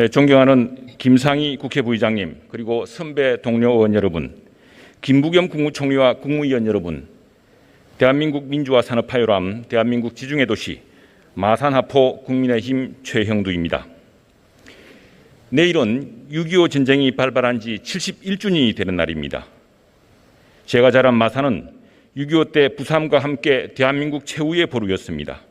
존경하는 김상희 국회부의장님, 그리고 선배 동료 의원 여러분, 김부겸 국무총리와 국무위원 여러분, 대한민국 민주화 산업화요람, 대한민국 지중해 도시 마산하포 국민의힘 최형두입니다. 내일은 6.25 전쟁이 발발한 지 71주년이 되는 날입니다. 제가 자란 마산은 6.25 때 부삼과 함께 대한민국 최후의 보루였습니다.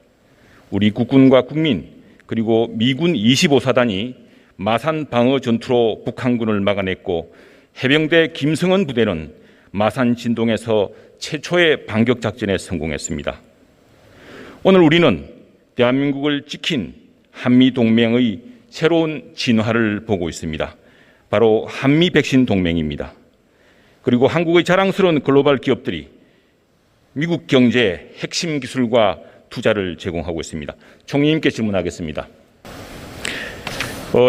우리 국군과 국민 그리고 미군 25사단이 마산 방어 전투로 북한군을 막아냈고, 해병대 김성은 부대는 마산 진동에서 최초의 반격 작전에 성공했습니다. 오늘 우리는 대한민국을 지킨 한미 동맹의 새로운 진화를 보고 있습니다. 바로 한미 백신 동맹입니다. 그리고 한국의 자랑스러운 글로벌 기업들이 미국 경제에 핵심 기술과 투자를 제공하고 있습니다. 총리님께 질문하겠습니다.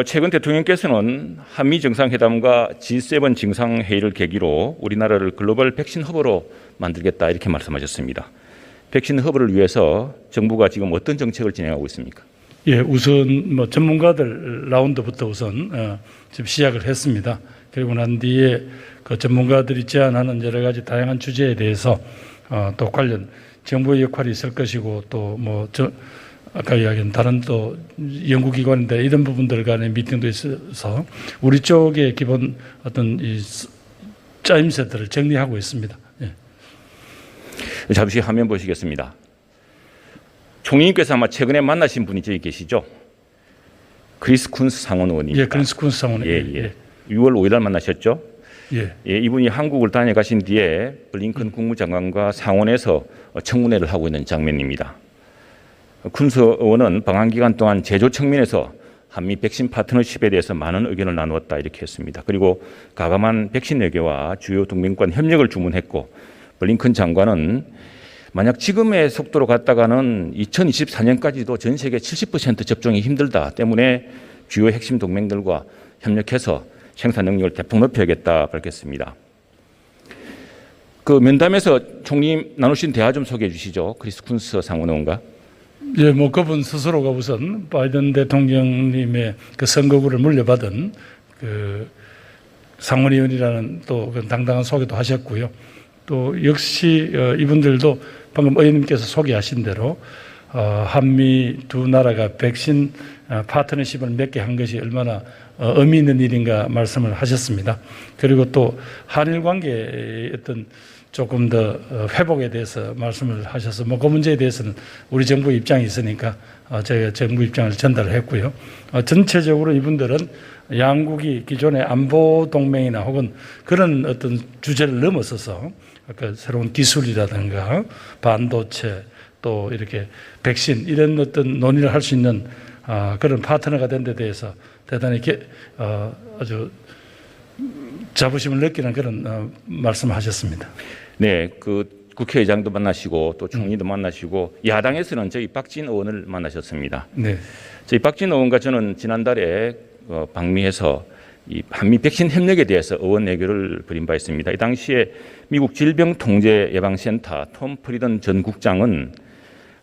최근 대통령께서는 한미 정상회담과 G7 정상회의를 계기로 우리나라를 글로벌 백신 허브로 만들겠다 이렇게 말씀하셨습니다. 백신 허브를 위해서 정부가 지금 어떤 정책을 진행하고 있습니까? 예, 우선 전문가들 라운드부터 우선 지금 시작을 했습니다. 그리고 난 뒤에 그 전문가들이 제안하는 여러 가지 다양한 주제에 대해서 또 관련 정부의 역할이 있을 것이고, 또 아까 이야기한 다른 또 연구기관인데 이런 부분들 간의 미팅도 있어서 우리 쪽의 기본 어떤 이 짜임새들을 정리하고 있습니다. 예. 잠시 화면 보시겠습니다. 총리님께서 아마 최근에 만나신 분이 저기 계시죠? 크리스 쿤스 상원 의원입니다. 예, 크리스 쿤스 상원. 예. 6월 5일 날 만나셨죠? 예. 이분이 한국을 다녀가신 뒤에 블링컨 국무장관과 상원에서 청문회를 하고 있는 장면입니다. 쿤스 의원은 방한 기간 동안 제조 측면에서 한미 백신 파트너십에 대해서 많은 의견을 나누었다 이렇게 했습니다. 그리고 가감한 백신 외교와 주요 동맹 간 협력을 주문했고, 블링컨 장관은 만약 지금의 속도로 갔다가는 2024년까지도 전 세계 70% 접종이 힘들다 때문에 주요 핵심 동맹들과 협력해서 생산 능력을 대폭 높여야겠다 밝혔습니다. 그 면담에서 총리님 나누신 대화 좀 소개해 주시죠. 크리스 쿤스 상원 의원과. 예, 그분 스스로가 우선 바이든 대통령님의 그 선거구를 물려받은 그 상원의원이라는 또 당당한 소개도 하셨고요. 또 역시 이분들도 방금 의원님께서 소개하신 대로 한미 두 나라가 백신 파트너십을 맺게 한 것이 얼마나 의미 있는 일인가 말씀을 하셨습니다. 그리고 또 한일 관계의 어떤 조금 더 회복에 대해서 말씀을 하셔서 그 문제에 대해서는 우리 정부 입장이 있으니까 저희가 정부 입장을 전달했고요. 전체적으로 이분들은 양국이 기존의 안보 동맹이나 혹은 그런 어떤 주제를 넘어서서 아까 새로운 기술이라든가 반도체 또 이렇게 백신 이런 어떤 논의를 할 수 있는 그런 파트너가 된 데 대해서 대단히 아주 자부심을 느끼는 그런 말씀을 하셨습니다. 네, 그 국회의장도 만나시고 또 총리도 만나시고 야당에서는 저희 박진 의원을 만나셨습니다. 네. 저희 박진 의원과 저는 지난달에 방미해서 이 한미 백신 협력에 대해서 의원 외교를 벌인 바 있습니다. 이 당시에 미국 질병통제예방센터 톰 프리던 전 국장은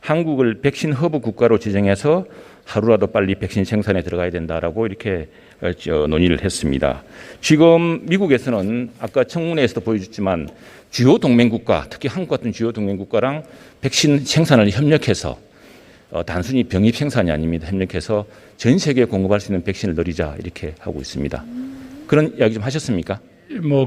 한국을 백신 허브 국가로 지정해서 하루라도 빨리 백신 생산에 들어가야 된다라고 이렇게 논의를 했습니다. 지금 미국에서는 아까 청문회에서도 보여줬지만 주요 동맹국가, 특히 한국 같은 주요 동맹국가랑 백신 생산을 협력해서 단순히 병입 생산이 아닙니다. 협력해서 전 세계에 공급할 수 있는 백신을 늘리자 이렇게 하고 있습니다. 그런 이야기 좀 하셨습니까?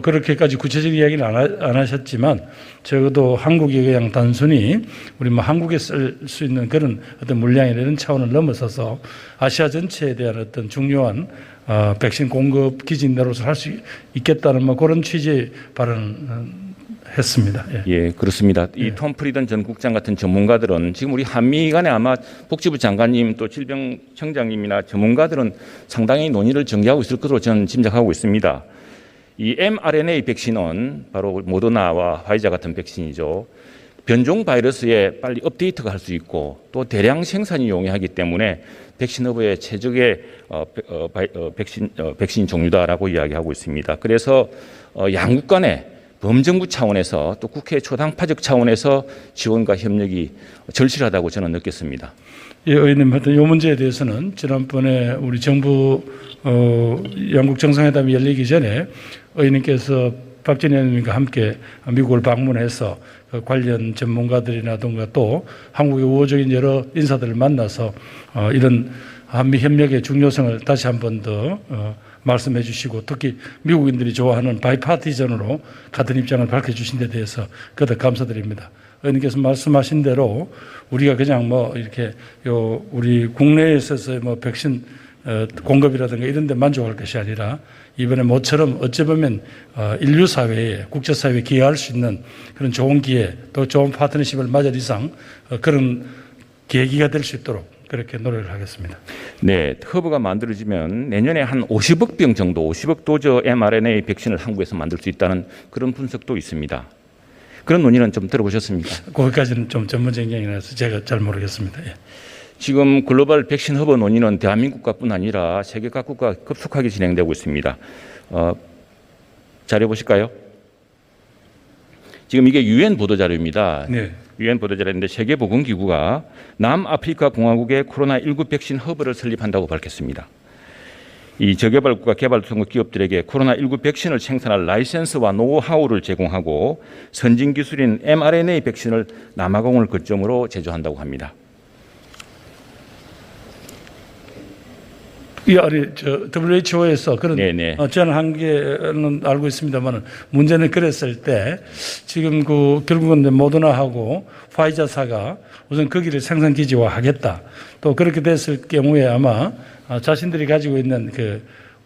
그렇게까지 구체적인 이야기는 안 하셨지만 적어도 한국이 그냥 단순히 우리 한국에 쓸 수 있는 그런 어떤 물량이나 이런 차원을 넘어서서 아시아 전체에 대한 어떤 중요한 백신 공급 기진 노릇을 할 수 있겠다는 그런 취지의 발언을 했습니다. 예, 그렇습니다. 이 톰 프리던 전 국장 같은 전문가들은 지금 우리 한미 간에 아마 복지부 장관님 또 질병청장님이나 전문가들은 상당히 논의를 전개하고 있을 것으로 저는 짐작하고 있습니다. 이 mRNA 백신은 바로 모더나와 화이자 같은 백신이죠. 변종 바이러스에 빨리 업데이트가 할 수 있고 또 대량 생산이 용이하기 때문에 백신 허브의 최적의 백신 종류다라고 이야기하고 있습니다. 그래서 양국 간에 범정부 차원에서 또 국회 초당파적 차원에서 지원과 협력이 절실하다고 저는 느꼈습니다. 예, 의원님, 하여튼 이 문제에 대해서는 지난번에 우리 정부 영국 정상회담이 열리기 전에 의원님께서 박진희 의원님과 함께 미국을 방문해서 그 관련 전문가들이라든가 또 한국의 우호적인 여러 인사들을 만나서 이런 한미 협력의 중요성을 다시 한 번 더 말씀해 주시고 특히 미국인들이 좋아하는 바이파티전으로 같은 입장을 밝혀주신 데 대해서 그덕 감사드립니다. 의원님께서 말씀하신 대로 우리가 그냥 뭐 이렇게 우리 국내에 있어서 뭐 백신 공급이라든가 이런 데 만족할 것이 아니라 이번에 모처럼 어찌 보면 인류 사회에 국제 사회에 기여할 수 있는 그런 좋은 기회 또 좋은 파트너십을 맞을 이상 그런 계기가 될 수 있도록 그렇게 노력을 하겠습니다. 네, 허브가 만들어지면 내년에 한 50억 병 정도, 50억 도저 mRNA 백신을 한국에서 만들 수 있다는 그런 분석도 있습니다. 그런 논의는 좀 들어보셨습니까? 거기까지는 좀 전문적인 얘기라서 제가 잘 모르겠습니다. 예. 지금 글로벌 백신 허브 논의는 대한민국뿐 아니라 세계 각국과 급속하게 진행되고 있습니다. 자료 보실까요? 지금 이게 유엔 보도 자료입니다. 네. 유엔 보도 자료인데 세계보건기구가 남아프리카 공화국의 코로나19 백신 허브를 설립한다고 밝혔습니다. 이 저개발국가 개발도상국 기업들에게 코로나19 백신을 생산할 라이센스와 노하우를 제공하고 선진 기술인 mRNA 백신을 남아공을 거점으로 제조한다고 합니다. 이 아니 WHO에서 그런 제안을 한 게는 알고 있습니다만 문제는 그랬을 때 지금 그 결국은 모더나하고 화이자사가 우선 거기를 생산 기지화하겠다. 또 그렇게 됐을 경우에 아마 자신들이 가지고 있는 그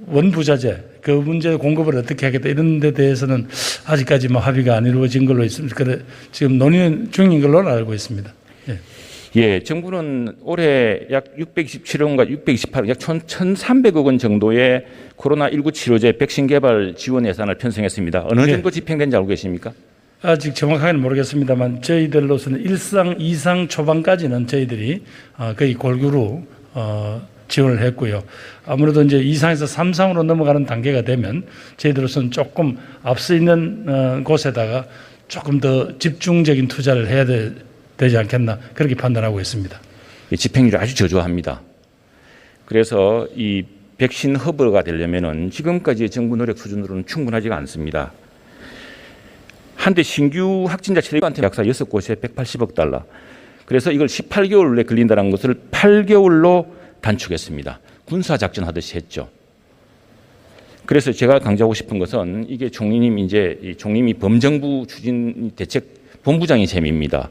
원부자재 그 문제 공급을 어떻게 하겠다 이런 데 대해서는 아직까지 뭐 합의가 안 이루어진 걸로 있습니다. 그래 지금 논의 중인 걸로 알고 있습니다. 예. 예, 정부는 올해 약 627원과 628원, 약 1,300억 원 정도의 코로나19 치료제 백신 개발 지원 예산을 편성했습니다. 어느 정도 집행된지 알고 계십니까? 아직 정확하게는 모르겠습니다만 저희들로서는 1상, 2상 초반까지는 저희들이 거의 골고루 지원을 했고요. 아무래도 이제 2상에서 3상으로 넘어가는 단계가 되면 저희들로서는 조금 앞서 있는 곳에다가 조금 더 집중적인 투자를 해야 되지 않겠나 그렇게 판단하고 있습니다. 집행률이 아주 저조합니다. 그래서 이 백신 허브가 되려면은 지금까지의 정부 노력 수준으로는 충분하지가 않습니다. 한때 신규 확진자 체류한테 약사 6곳에 180억 달러. 그래서 이걸 18개월 내에 걸린다는 것을 8개월로 단축했습니다. 군사작전 하듯이 했죠. 그래서 제가 강조하고 싶은 것은 이게 총리님이 범정부 추진 대책 본부장인 셈입니다.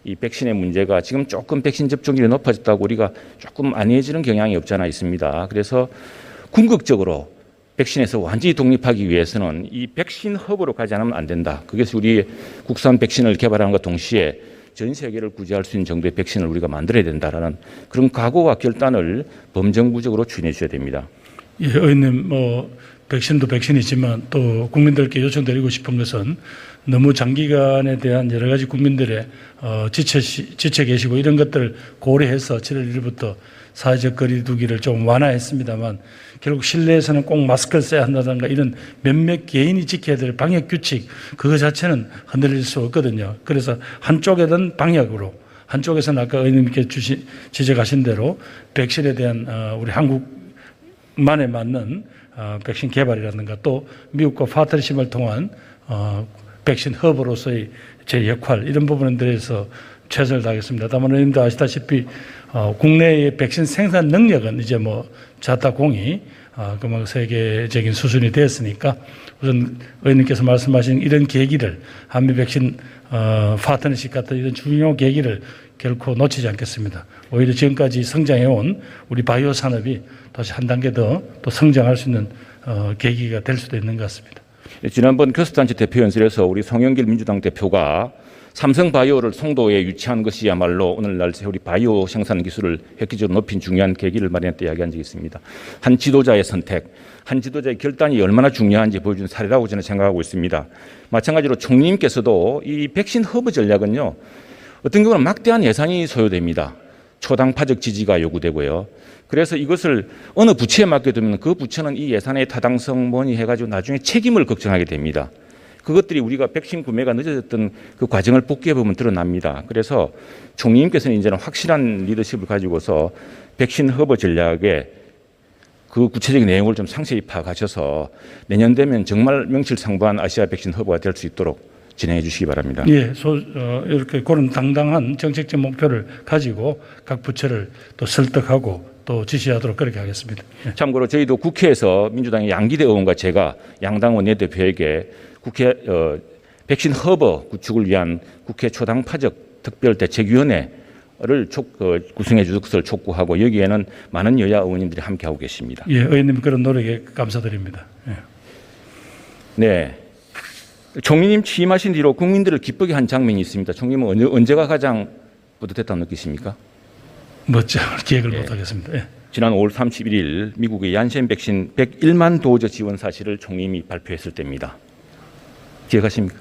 이 백신의 문제가 지금 조금 백신 접종률이 높아졌다고 우리가 조금 안해지는 경향이 없지 않아 있습니다. 그래서 궁극적으로 백신에서 완전히 독립하기 위해서는 이 백신 허브로 가지 않으면 안 된다. 그것이 우리 국산 백신을 개발하는 것 동시에 전 세계를 구제할 수 있는 정도의 백신을 우리가 만들어야 된다라는 그런 각오와 결단을 범정부적으로 추진해 주셔야 됩니다. 예, 의원님 백신도 백신이지만 또 국민들께 요청드리고 싶은 것은 너무 장기간에 대한 여러 가지 국민들의 지쳐 계시고 이런 것들을 고려해서 7월 1일부터 사회적 거리 두기를 좀 완화했습니다만 결국 실내에서는 꼭 마스크를 써야 한다든가 이런 몇몇 개인이 지켜야 될 방역 규칙 그거 자체는 흔들릴 수 없거든요. 그래서 한쪽에는 방역으로 한쪽에서는 아까 의원님께 지적하신 대로 백신에 대한 우리 한국만에 맞는 백신 개발이라든가 또 미국과 파트너십을 통한 백신 허브로서의 제 역할 이런 부분에 대해서 최선을 다하겠습니다. 다만 의원님도 아시다시피 국내의 백신 생산 능력은 이제 뭐 자타공이 그만 세계적인 수준이 됐으니까 우선 의원님께서 말씀하신 이런 계기를 한미 백신 파트너십 같은 이런 중요 계기를 결코 놓치지 않겠습니다. 오히려 지금까지 성장해온 우리 바이오 산업이 다시 한 단계 더 또 성장할 수 있는 계기가 될 수도 있는 것 같습니다. 지난번 교섭단체 대표 연설에서 우리 송영길 민주당 대표가 삼성바이오를 송도에 유치한 것이야말로 오늘날 우리 바이오 생산 기술을 획기적으로 높인 중요한 계기를 마련했다 이야기한 적이 있습니다. 한 지도자의 선택, 한 지도자의 결단이 얼마나 중요한지 보여준 사례라고 저는 생각하고 있습니다. 마찬가지로 총리님께서도 이 백신 허브 전략은요. 어떤 경우는 막대한 예산이 소요됩니다. 초당파적 지지가 요구되고요. 그래서 이것을 어느 부처에 맡겨두면 그 부처는 이 예산의 타당성 뭐니 해가지고 나중에 책임을 걱정하게 됩니다. 그것들이 우리가 백신 구매가 늦어졌던 그 과정을 복귀해 보면 드러납니다. 그래서 총리님께서는 이제는 확실한 리더십을 가지고서 백신 허브 전략에 그 구체적인 내용을 좀 상세히 파악하셔서 내년 되면 정말 명실상부한 아시아 백신 허브가 될 수 있도록 진행해 주시기 바랍니다. 예, 이렇게 그런 당당한 정책적 목표를 가지고 각 부처를 또 설득하고 또 지시하도록 그렇게 하겠습니다. 예. 참고로 저희도 국회에서 민주당의 양기대 의원과 제가 양당 원내대표에게 국회 백신 허브 구축을 위한 국회 초당파적 특별대책위원회를 구성해 줄 것을 촉구하고 여기에는 많은 여야 의원님들이 함께하고 계십니다. 예, 의원님 그런 노력에 감사드립니다. 예. 네. 총리님 취임하신 뒤로 국민들을 기쁘게 한 장면이 있습니다. 총리님은 언제가 가장 뿌듯했다고 느끼십니까? 멋져 기획을 못하겠습니다. 예. 지난 5월 31일 미국의 얀센 백신 101만 도저 지원 사실을 총리님이 발표했을 때입니다. 기억하십니까?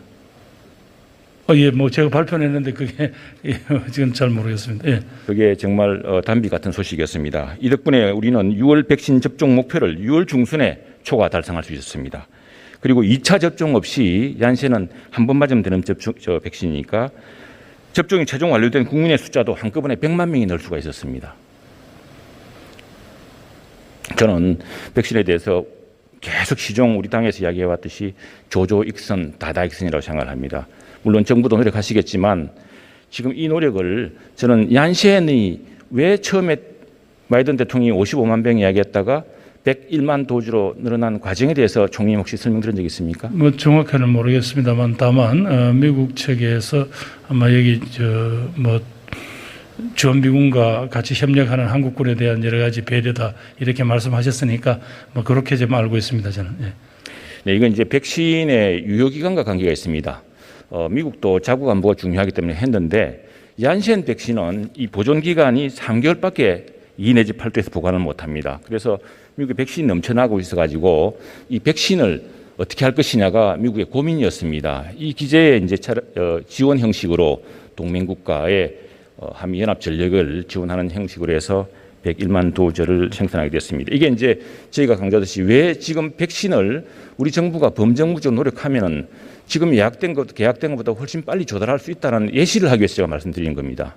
예, 뭐 제가 발표했는데 그게 지금 잘 모르겠습니다. 예. 그게 정말 단비 같은 소식이었습니다. 이 덕분에 우리는 6월 백신 접종 목표를 6월 중순에 초과 달성할 수 있었습니다. 그리고 2차 접종 없이 얀센은 한 번 맞으면 되는 백신이니까 접종이 최종 완료된 국민의 숫자도 한꺼번에 100만 명이 넣을 수가 있었습니다. 저는 백신에 대해서 계속 시종 우리 당에서 이야기해왔듯이 조조익선, 다다익선이라고 생각을 합니다. 물론 정부도 노력하시겠지만 지금 이 노력을 저는 얀센이 왜 처음에 바이든 대통령이 55만 병 이야기했다가 101만 도주로 늘어난 과정에 대해서 총리님 혹시 설명드린 적 있습니까? 뭐 정확히는 모르겠습니다만 다만 미국 측에서 아마 여기 뭐 주한미군과 같이 협력하는 한국군에 대한 여러 가지 배려다 이렇게 말씀하셨으니까 뭐 그렇게 좀 알고 있습니다 저는. 예. 네, 이건 이제 백신의 유효 기간과 관계가 있습니다. 미국도 자국 안보가 중요하기 때문에 했는데 얀센 백신은 이 보존 기간이 3개월밖에 2 내지 8도에서 보관을 못합니다. 그래서 미국의 백신이 넘쳐나고 있어가지고 이 백신을 어떻게 할 것이냐가 미국의 고민이었습니다. 이 기제에 이제 지원 형식으로 동맹국가의 한미 연합 전력을 지원하는 형식으로 해서 101만 도저를 생산하게 됐습니다. 이게 이제 저희가 강조하듯이 왜 지금 백신을 우리 정부가 범정부적 노력하면은 지금 계약된 것보다 훨씬 빨리 조달할 수 있다는 예시를 하기 위해서 제가 말씀드린 겁니다.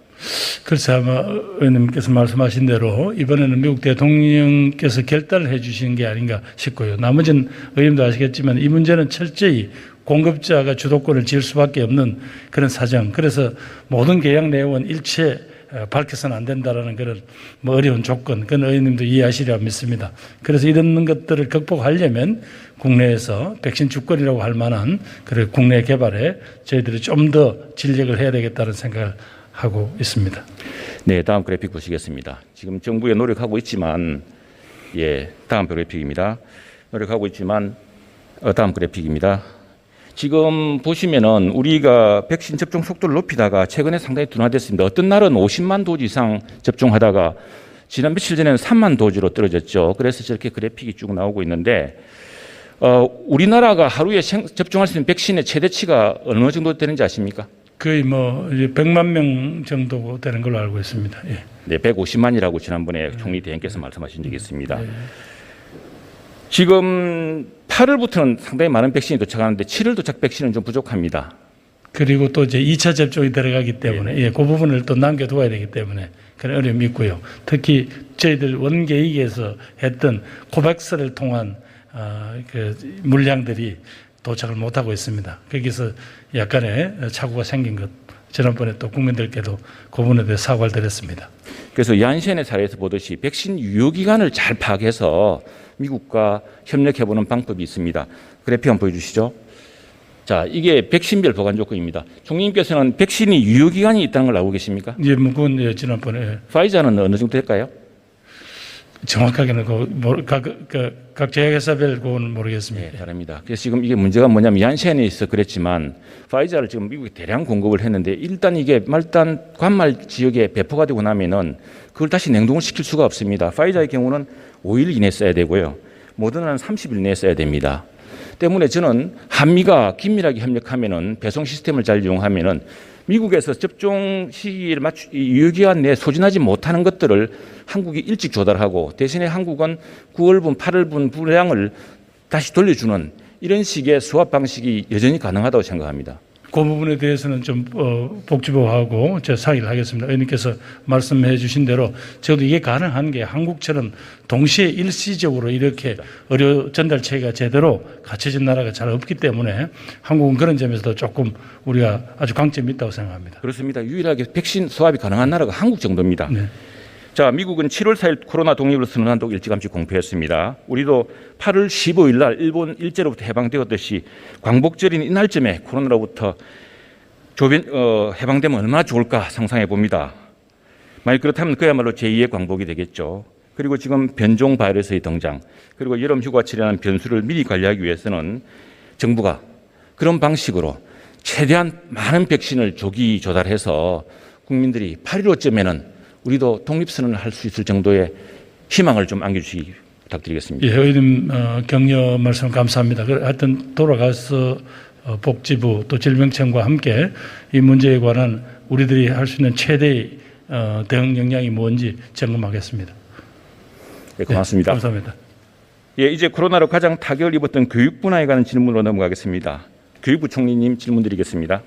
그래서 아마 의원님께서 말씀하신 대로 이번에는 미국 대통령께서 결단을 해 주시는 게 아닌가 싶고요. 나머지는 의원님도 아시겠지만 이 문제는 철저히 공급자가 주도권을 쥘 수밖에 없는 그런 사정. 그래서 모든 계약 내용은 일체 밝혀서는 안 된다라는 그런 뭐 어려운 조건, 그건 의원님도 이해하시리라 믿습니다. 그래서 이런 것들을 극복하려면 국내에서 백신 주권이라고 할 만한 그런 국내 개발에 저희들이 좀 더 진력을 해야 되겠다는 생각을 하고 있습니다. 네, 다음 그래픽 보시겠습니다. 지금 정부에 노력하고 있지만, 다음 그래픽입니다. 노력하고 있지만, 다음 그래픽입니다. 지금 보시면은 우리가 백신 접종 속도를 높이다가 최근에 상당히 둔화됐습니다. 어떤 날은 50만 도즈 이상 접종하다가 지난 며칠 전에는 3만 도즈로 떨어졌죠. 그래서 저렇게 그래픽이 쭉 나오고 있는데 우리나라가 하루에 접종할 수 있는 백신의 최대치가 어느 정도 되는지 아십니까? 거의 뭐 100만 명 정도 되는 걸로 알고 있습니다. 예. 네, 150만이라고 지난번에 총리 대행께서 말씀하신 적이 있습니다. 지금 8월부터는 상당히 많은 백신이 도착하는데 7월 도착 백신은 좀 부족합니다. 그리고 또 이제 2차 접종이 들어가기 때문에 그 부분을 또 남겨두어야 되기 때문에 그런 어려움이 있고요. 특히 저희들 원계획에서 했던 코백스를 통한 그 물량들이 도착을 못하고 있습니다. 거기서 약간의 착오가 생긴 것. 지난번에 또 국민들께도 그 부분에 대해 사과를 드렸습니다. 그래서 얀센의 사례에서 보듯이 백신 유효 기간을 잘 파악해서 미국과 협력해보는 방법이 있습니다. 그래픽 한번 보여주시죠. 자, 이게 백신별 보관 조건입니다. 총리님께서는 백신이 유효 기간이 있다는 걸 알고 계십니까? 예, 뭐 그건 지난번에 파이자는 어느 정도 될까요? 정확하게는 각 제약회사별 그건 모르겠습니다. 네, 다릅니다. 그래서 지금 이게 문제가 뭐냐면 얀센에 있어 그랬지만 파이자를 지금 미국에 대량 공급을 했는데 일단 이게 말단 관말 지역에 배포가 되고 나면은 그걸 다시 냉동을 시킬 수가 없습니다. 파이자의 경우는 5일 이내에 써야 되고요. 모더나는 30일 내에 써야 됩니다. 때문에 저는 한미가 긴밀하게 협력하면은 배송 시스템을 잘 이용하면은 미국에서 접종 시기를 유효기간 내에 소진하지 못하는 것들을 한국이 일찍 조달하고 대신에 한국은 9월분, 8월분 분량을 다시 돌려주는 이런 식의 수업 방식이 여전히 가능하다고 생각합니다. 그 부분에 대해서는 좀 복지부하고 제가 상의를 하겠습니다. 의원님께서 말씀해 주신 대로 저도 이게 가능한 게 한국처럼 동시에 일시적으로 이렇게 의료 전달 체계가 제대로 갖춰진 나라가 잘 없기 때문에 한국은 그런 점에서도 조금 우리가 아주 강점이 있다고 생각합니다. 그렇습니다. 유일하게 백신 수합이 가능한 나라가 한국 정도입니다. 네. 자, 미국은 7월 4일 코로나 독립을 선언한다고 일찌감치 공표했습니다. 우리도 8월 15일 날 일본 일제로부터 해방되었듯이 광복절인 이날쯤에 코로나로부터 해방되면 얼마나 좋을까 상상해 봅니다. 만약 그렇다면 그야말로 제2의 광복이 되겠죠. 그리고 지금 변종 바이러스의 등장, 그리고 여름 휴가철이라는 변수를 미리 관리하기 위해서는 정부가 그런 방식으로 최대한 많은 백신을 조기 조달해서 국민들이 8.15쯤에는 우리도 독립선언을 할 수 있을 정도의 희망을 좀 안겨주시기 부탁드리겠습니다. 예, 의원님 격려 말씀 감사합니다. 하여튼 돌아가서 복지부 또 질병청과 함께 이 문제에 관한 우리들이 할 수 있는 최대의 대응 역량이 뭔지 점검하겠습니다. 네, 고맙습니다. 네, 감사합니다. 예, 이제 코로나로 가장 타격을 입었던 교육 분야에 관한 질문으로 넘어가겠습니다. 교육부 총리님 질문 드리겠습니다.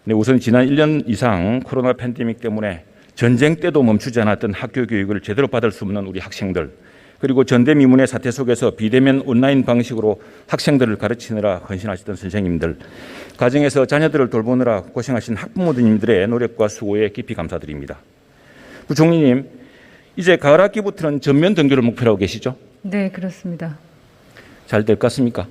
네, 우선 지난 1년 이상 코로나 팬데믹 때문에 전쟁 때도 멈추지 않았던 학교 교육을 제대로 받을 수 없는 우리 학생들, 그리고 전대미문의 사태 속에서 비대면 온라인 방식으로 학생들을 가르치느라 헌신하시던 선생님들, 가정에서 자녀들을 돌보느라 고생하신 학부모님들의 노력과 수고에 깊이 감사드립니다. 부총리님, 이제 가을 학기부터는 전면 등교를 목표로 하고 계시죠? 네, 그렇습니다. 잘 될 것 같습니까?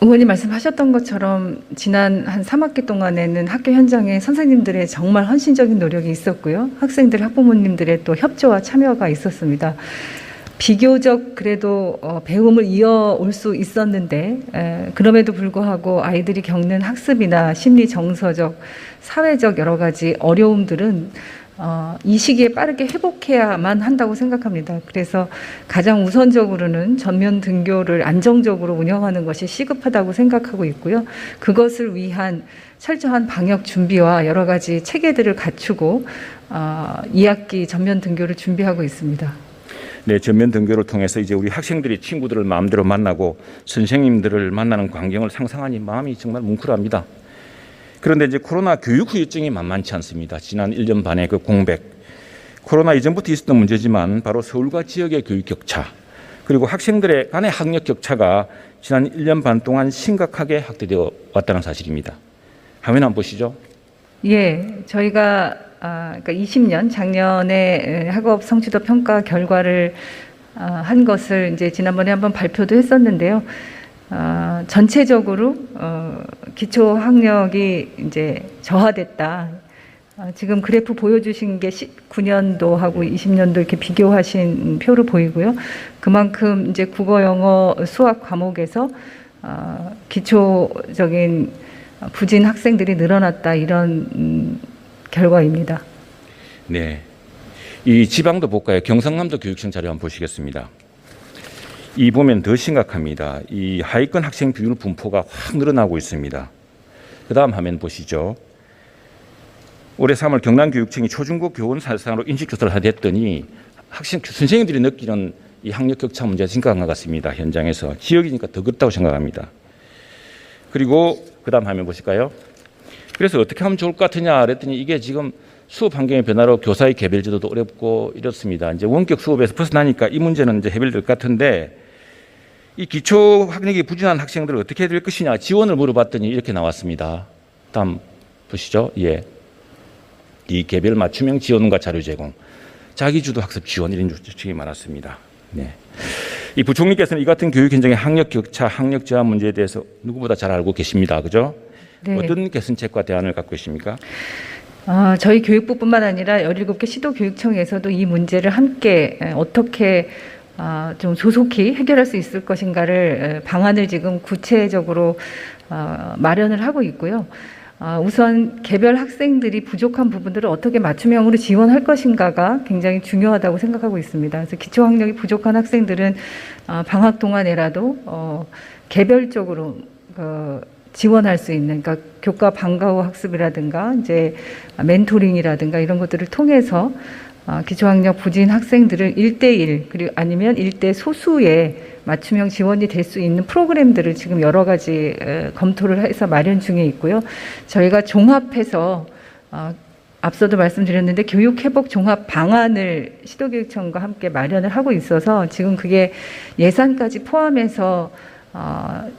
의원님 말씀하셨던 것처럼 지난 한 3학기 동안에는 학교 현장에 선생님들의 정말 헌신적인 노력이 있었고요. 학생들, 학부모님들의 또 협조와 참여가 있었습니다. 비교적 그래도 배움을 이어올 수 있었는데 그럼에도 불구하고 아이들이 겪는 학습이나 심리 정서적, 사회적 여러 가지 어려움들은 이 시기에 빠르게 회복해야만 한다고 생각합니다. 그래서 가장 우선적으로는 전면 등교를 안정적으로 운영하는 것이 시급하다고 생각하고 있고요. 그것을 위한 철저한 방역 준비와 여러 가지 체계들을 갖추고 2학기 전면 등교를 준비하고 있습니다. 네, 전면 등교를 통해서 이제 우리 학생들이 친구들을 마음대로 만나고 선생님들을 만나는 광경을 상상하니 마음이 정말 뭉클합니다. 그런데 이제 코로나 교육 후유증이 만만치 않습니다. 지난 1년 반의 그 공백, 코로나 이전부터 있었던 문제지만 바로 서울과 지역의 교육 격차, 그리고 학생들의 간의 학력 격차가 지난 1년 반 동안 심각하게 확대되어 왔다는 사실입니다. 화면 한번 보시죠. 예, 저희가 그러니까 20년 작년에 학업 성취도 평가 결과를 한 것을 이제 지난번에 한번 발표도 했었는데요. 전체적으로 기초 학력이 이제 저하됐다. 지금 그래프 보여주신 게 19년도하고 20년도 이렇게 비교하신 표를 보이고요. 그만큼 이제 국어, 영어, 수학 과목에서 기초적인 부진 학생들이 늘어났다, 이런 결과입니다. 네, 이 지방도 볼까요? 경상남도 교육청 자료 한번 보시겠습니다. 이 보면 더 심각합니다. 이 하위권 학생 비율 분포가 확 늘어나고 있습니다. 그 다음 화면 보시죠. 올해 3월 경남교육청이 초중고 교원 사상으로 인식조사를 하랬더니 선생님들이 느끼는 이 학력 격차 문제가 심각한 것 같습니다. 현장에서. 지역이니까 더 그렇다고 생각합니다. 그리고 그 다음 화면 보실까요? 그래서 어떻게 하면 좋을 것 같으냐 그랬더니 이게 지금 수업 환경의 변화로 교사의 개별 지도도 어렵고 이렇습니다. 이제 원격 수업에서 벗어나니까 이 문제는 이제 해결될 것 같은데, 이 기초 학력이 부진한 학생들을 어떻게 해야 될 것이냐 지원을 물어봤더니 이렇게 나왔습니다. 다음 보시죠. 예. 이 개별 맞춤형 지원과 자료 제공, 자기주도 학습 지원, 이런 요청이 많았습니다. 네. 이 부총리께서는 이 같은 교육 현장의 학력 격차, 학력 저하 문제에 대해서 누구보다 잘 알고 계십니다. 그죠? 네. 어떤 개선책과 대안을 갖고 계십니까? 저희 교육부뿐만 아니라 17개 시도교육청에서도 이 문제를 함께 어떻게 좀 조속히 해결할 수 있을 것인가를 방안을 지금 구체적으로 마련을 하고 있고요. 우선 개별 학생들이 부족한 부분들을 어떻게 맞춤형으로 지원할 것인가가 굉장히 중요하다고 생각하고 있습니다. 그래서 기초 학력이 부족한 학생들은 방학 동안에라도 개별적으로 지원할 수 있는, 그러니까 교과 방과 후 학습이라든가 이제 멘토링이라든가 이런 것들을 통해서 기초학력 부진 학생들을 1대1 그리고 아니면 1대 소수의 맞춤형 지원이 될 수 있는 프로그램들을 지금 여러 가지 검토를 해서 마련 중에 있고요. 저희가 종합해서 앞서도 말씀드렸는데 교육회복 종합 방안을 시도교육청과 함께 마련을 하고 있어서 지금 그게 예산까지 포함해서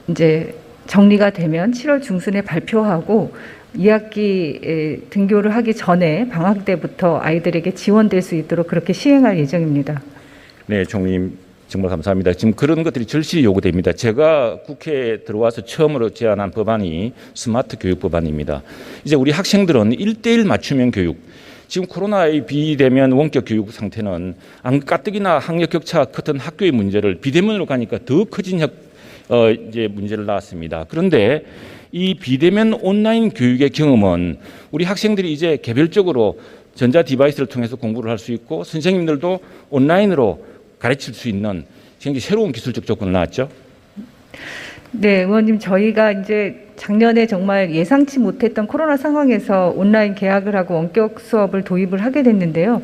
이제 정리가 되면 7월 중순에 발표하고 2학기 등교를 하기 전에 방학 때부터 아이들에게 지원될 수 있도록 그렇게 시행할 예정입니다. 네, 총리님 정말 감사합니다. 지금 그런 것들이 절실히 요구됩니다. 제가 국회에 들어와서 처음으로 제안한 법안이 스마트 교육 법안입니다. 이제 우리 학생들은 1대1 맞춤형 교육, 지금 코로나에 비대면 원격 교육 상태는 가뜩이나 학력 격차 같은 학교의 문제를 비대면으로 가니까 더 커진 이제 문제를 낳았습니다. 그런데 이 비대면 온라인 교육의 경험은 우리 학생들이 이제 개별적으로 전자 디바이스를 통해서 공부를 할 수 있고 선생님들도 온라인으로 가르칠 수 있는 굉장히 새로운 기술적 조건을 낳았죠. 네, 의원님, 저희가 이제 작년에 정말 예상치 못했던 코로나 상황에서 온라인 개학을 하고 원격 수업을 도입을 하게 됐는데요.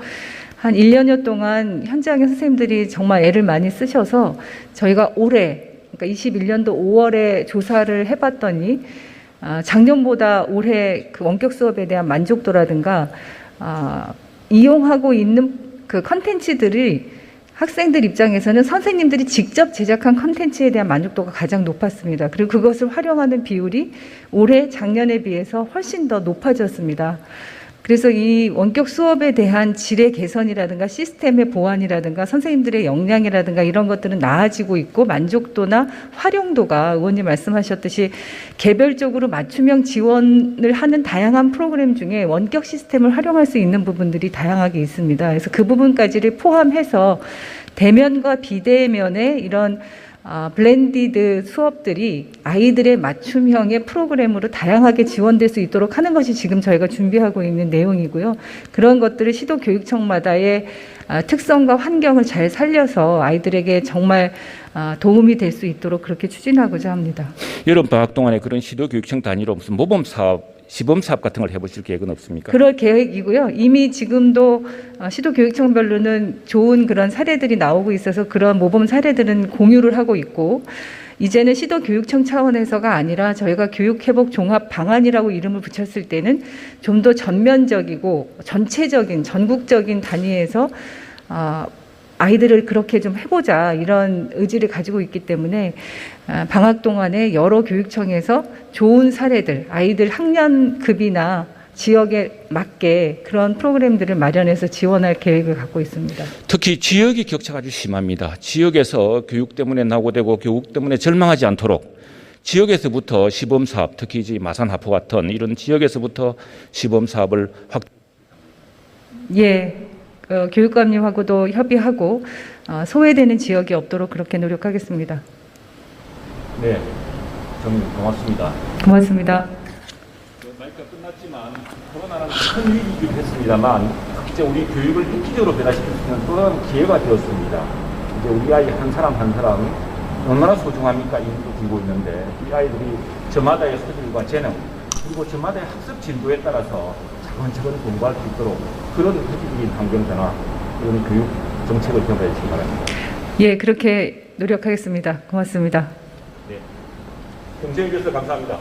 한 1년여 동안 현장의 선생님들이 정말 애를 많이 쓰셔서 저희가 올해, 그러니까 21년도 5월에 조사를 해봤더니 작년보다 올해 그 원격 수업에 대한 만족도라든가 이용하고 있는 그 컨텐츠들이 학생들 입장에서는 선생님들이 직접 제작한 컨텐츠에 대한 만족도가 가장 높았습니다. 그리고 그것을 활용하는 비율이 올해 작년에 비해서 훨씬 더 높아졌습니다. 그래서 이 원격 수업에 대한 질의 개선이라든가 시스템의 보완이라든가 선생님들의 역량이라든가 이런 것들은 나아지고 있고 만족도나 활용도가 의원님 말씀하셨듯이 개별적으로 맞춤형 지원을 하는 다양한 프로그램 중에 원격 시스템을 활용할 수 있는 부분들이 다양하게 있습니다. 그래서 그 부분까지를 포함해서 대면과 비대면의 이런 블렌디드 수업들이 아이들의 맞춤형의 프로그램으로 다양하게 지원될 수 있도록 하는 것이 지금 저희가 준비하고 있는 내용이고요. 그런 것들을 시도교육청마다의 특성과 환경을 잘 살려서 아이들에게 정말 도움이 될 수 있도록 그렇게 추진하고자 합니다. 여름 방학 동안에 그런 시도교육청 단위로 무슨 모범 사업, 시범 사업 같은 걸 해보실 계획은 없습니까? 그럴 계획이고요. 이미 지금도 시도교육청별로는 좋은 그런 사례들이 나오고 있어서 그런 모범 사례들은 공유를 하고 있고 이제는 시도교육청 차원에서가 아니라 저희가 교육회복 종합 방안이라고 이름을 붙였을 때는 좀 더 전면적이고 전체적인 전국적인 단위에서 아이들을 그렇게 좀 해보자 이런 의지를 가지고 있기 때문에 방학 동안에 여러 교육청에서 좋은 사례들, 아이들 학년급이나 지역에 맞게 그런 프로그램들을 마련해서 지원할 계획을 갖고 있습니다. 특히 지역의 격차가 아주 심합니다. 지역에서 교육 때문에 낙오되고 교육 때문에 절망하지 않도록 지역에서부터 시범사업, 특히 이제 마산 하포 같은 이런 지역에서부터 시범사업을 예. 교육감님하고도 협의하고 소외되는 지역이 없도록 그렇게 노력하겠습니다. 네, 정님 고맙습니다. 고맙습니다. 마이크가 끝났지만 코로나는 큰 위기이기도 했습니다만 이제 우리 교육을 획기적으로 변화시킬 수 있는 또 다른 기회가 되었습니다. 이제 우리 아이 한 사람 한 사람 얼마나 소중합니까? 이름도 들고 있는데 이 아이들이 저마다의 소질과 재능 그리고 저마다의 학습 진도에 따라서 차근차근 공부할 수 있도록 그런 획기적인 환경 변화, 그런 교육 정책을 경험해 주시기 바랍니다. 예, 그렇게 노력하겠습니다. 고맙습니다. 네, 경쟁해 주셔서 감사합니다.